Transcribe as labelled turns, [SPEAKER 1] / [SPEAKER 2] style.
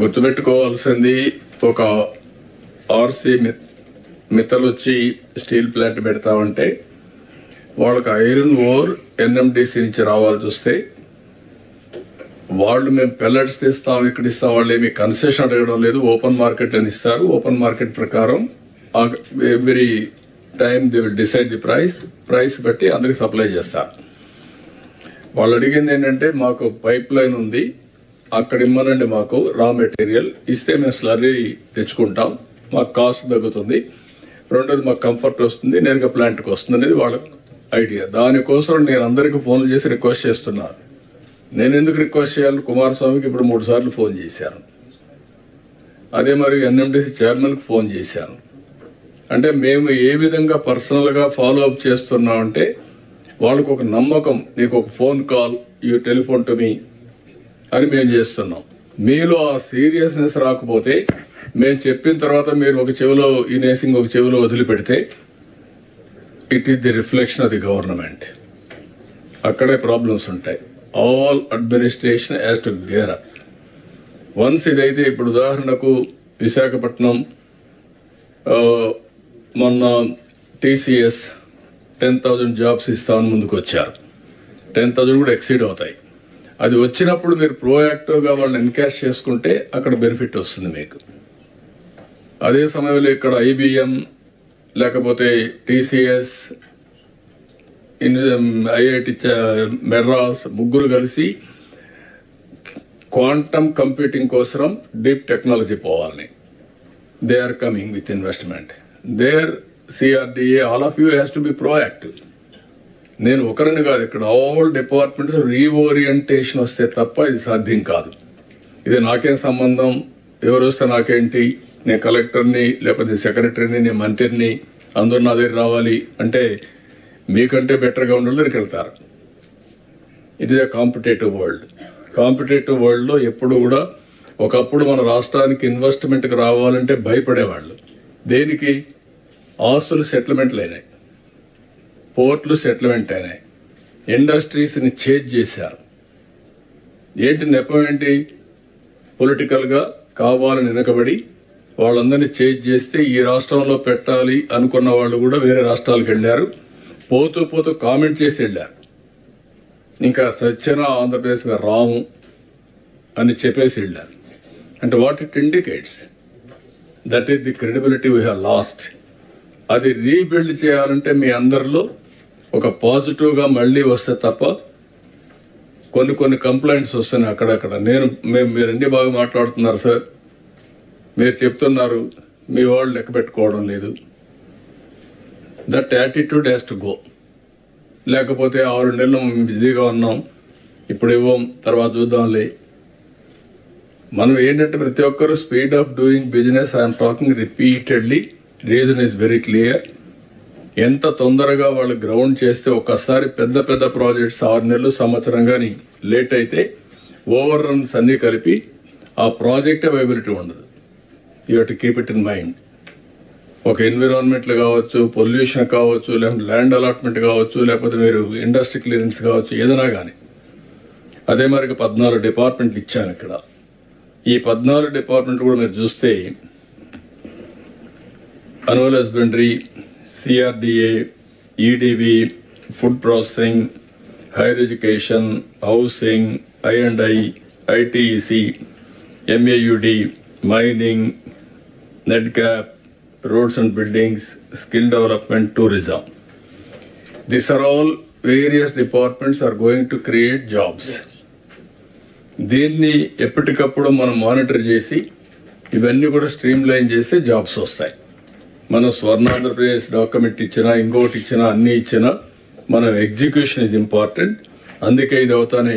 [SPEAKER 1] గుర్తుపెట్టుకోవాల్సింది ఒక ఆర్సీ మిత్తలు వచ్చి స్టీల్ ప్లాంట్ పెడతామంటే వాళ్ళకి ఐరన్ ఓర్ ఎన్ఎండిసి నుంచి రావాల్సి వస్తే వాళ్ళు మేము పెల్లెట్స్ ఇస్తాం ఇక్కడ ఇస్తాం వాళ్ళు ఏమి కన్సెషన్ అడగడం లేదు. ఓపెన్ మార్కెట్ అని ఇస్తారు. ఓపెన్ మార్కెట్ ప్రకారం every time they will decide the price బట్టి అందరికి సప్లై చేస్తారు. వాళ్ళు అడిగింది ఏంటంటే మాకు పైప్ లైన్ ఉంది, అక్కడ ఇమ్మనండి, మాకు రా మెటీరియల్ ఇస్తే మేము స్లర్రీ తెచ్చుకుంటాం, మాకు కాస్ట్ తగ్గుతుంది, రెండోది మాకు కంఫర్ట్ వస్తుంది, నేరుగా ప్లాంట్కి వస్తుంది అనేది వాళ్ళ ఐడియా. దానికోసం నేను అందరికీ ఫోన్లు చేసి రిక్వెస్ట్ చేస్తున్నాను. నేను ఎందుకు రిక్వెస్ట్ చేయాలి? కుమారస్వామికి ఇప్పుడు 3 సార్లు ఫోన్ చేశాను. అదే మరి ఎన్ఎండిసి చైర్మన్కి ఫోన్ చేశాను. అంటే మేము ఏ విధంగా పర్సనల్గా ఫాలో అప్ చేస్తున్నామంటే వాళ్ళకు ఒక నమ్మకం, నీకు ఒక phone call, you telephone to me అని మేము చేస్తున్నాం. మీలో ఆ సీరియస్నెస్ రాకపోతే మేము చెప్పిన తర్వాత మీరు ఒక చెవిలో ఇనేసి ఒక చెవిలో వదిలిపెడితే it is the reflection of the government. అక్కడే ప్రాబ్లమ్స్ ఉంటాయి. All administration has to gear up. Once ఇదైతే ఇప్పుడు ఉదాహరణకు విశాఖపట్నం మొన్న TCS 10,000 జాబ్స్ ఇస్తామని ముందుకు వచ్చారు. 10,000 కూడా ఎక్సీడ్ అవుతాయి. అది వచ్చినప్పుడు మీరు ప్రోయాక్టివ్గా వాళ్ళని ఎన్కాష్ చేసుకుంటే అక్కడ బెనిఫిట్ వస్తుంది మీకు. అదే సమయంలో ఇక్కడ IBM లేకపోతే TCS IIT మెడ్రాస్ ముగ్గురు కలిసి క్వాంటమ్ కంప్యూటింగ్ కోసం డీప్ టెక్నాలజీ పోవాలని they are coming with investment. There CRDA all of you has to be proactive. నేను ఒకరిని కాదు, ఇక్కడ ఆల్ డిపార్ట్మెంట్స్ రీఓరియంటేషన్ వస్తే తప్ప ఇది సాధ్యం కాదు. ఇది నాకేం సంబంధం, ఎవరు వస్తే నాకేంటి, నేను కలెక్టర్ని లేకపోతే సెక్రటరీని, నేను మంత్రిని, అందరూ నా దగ్గర రావాలి అంటే మీకంటే బెటర్గా ఉండాలని వెళ్తారు. It is a competitive world. Competitive వరల్డ్లో ఎప్పుడు కూడా ఒకప్పుడు మన రాష్ట్రానికి ఇన్వెస్ట్మెంట్కి రావాలంటే భయపడేవాళ్ళు. దేనికి? ఆస్తులు సెటిల్మెంట్లు అయినాయి, పోర్ట్లు సెటిల్మెంట్ అయినాయి, ఇండస్ట్రీస్ని చేంజ్ చేశారు. ఏంటి నెపం ఏంటి? పొలిటికల్గా కావాలని వెనకబడి వాళ్ళందరినీ చేంజ్ చేస్తే ఈ రాష్ట్రంలో పెట్టాలి అనుకున్న వాళ్ళు కూడా వేరే రాష్ట్రాలకు వెళ్ళారు. పోతూ పోతూ కామెంట్ చేసి వెళ్ళారు. ఇంకా సత్యన ఆంధ్రప్రదేశ్గా రాము అని చెప్పేసి వెళ్ళారు. అంటే what it indicates that is the credibility we have lost. అది రీబిల్డ్ చేయాలంటే మీ అందరిలో ఒక పాజిటివ్గా మళ్ళీ వస్తే తప్ప కొన్ని కంప్లైంట్స్ వస్తున్నాయి అక్కడక్కడ. మీరు అన్ని బాగా మాట్లాడుతున్నారు సార్, మీరు చెప్తున్నారు, మీ వాళ్ళు లెక్క పెట్టుకోవడం లేదు. That attitude has to go. లేకపోతే 6 నెలలు బిజీగా ఉన్నాం, ఇప్పుడు ఇవ్వం, తర్వాత చూద్దాంలే. మనం ఏంటంటే ప్రతి ఒక్కరు speed of doing business I'm talking repeatedly. Reason is very clear. ఎంత తొందరగా వాళ్ళు గ్రౌండ్ చేస్తే ఒక్కసారి పెద్ద పెద్ద ప్రాజెక్ట్స్ 6 నెలలు సంవత్సరం కానీ లేట్ అయితే ఓవర్ రన్స్ అన్నీ కలిపి ఆ ప్రాజెక్ట్ అవైలబిలిటీ ఉండదు. You have to keep it in mind. ఒక ఎన్విరాన్మెంట్లు కావచ్చు, పొల్యూషన్ కావచ్చు, లేకపోతే ల్యాండ్ అలాట్మెంట్ కావచ్చు, లేకపోతే మీరు ఇండస్ట్రీ క్లియరెన్స్ కావచ్చు, ఏదైనా కానీ. అదే మరికి 14 డిపార్ట్మెంట్లు ఇచ్చాను ఇక్కడ. ఈ 14 డిపార్ట్మెంట్ కూడా మీరు చూస్తే animal husbandry, CRDA, EDB, food processing, higher education, housing, I&I, ITEC, MAUD, mining, NEDCAP, roads and buildings, skill development, tourism. These are all various departments are going to create jobs. దీన్ని ఎప్పటికప్పుడు మనం monitor చేసి ఇవన్నీ కూడా stream line చేస్తే jobs వస్తాయి. మనం Swarnandhra Pradesh document ఇచ్చినా, ఇంకోటి ఇచ్చినా, అన్నీ ఇచ్చినా మనం ఎగ్జిక్యూషన్ ఇస్ ఇంపార్టెంట్. అందుకే ఇది అవుతానే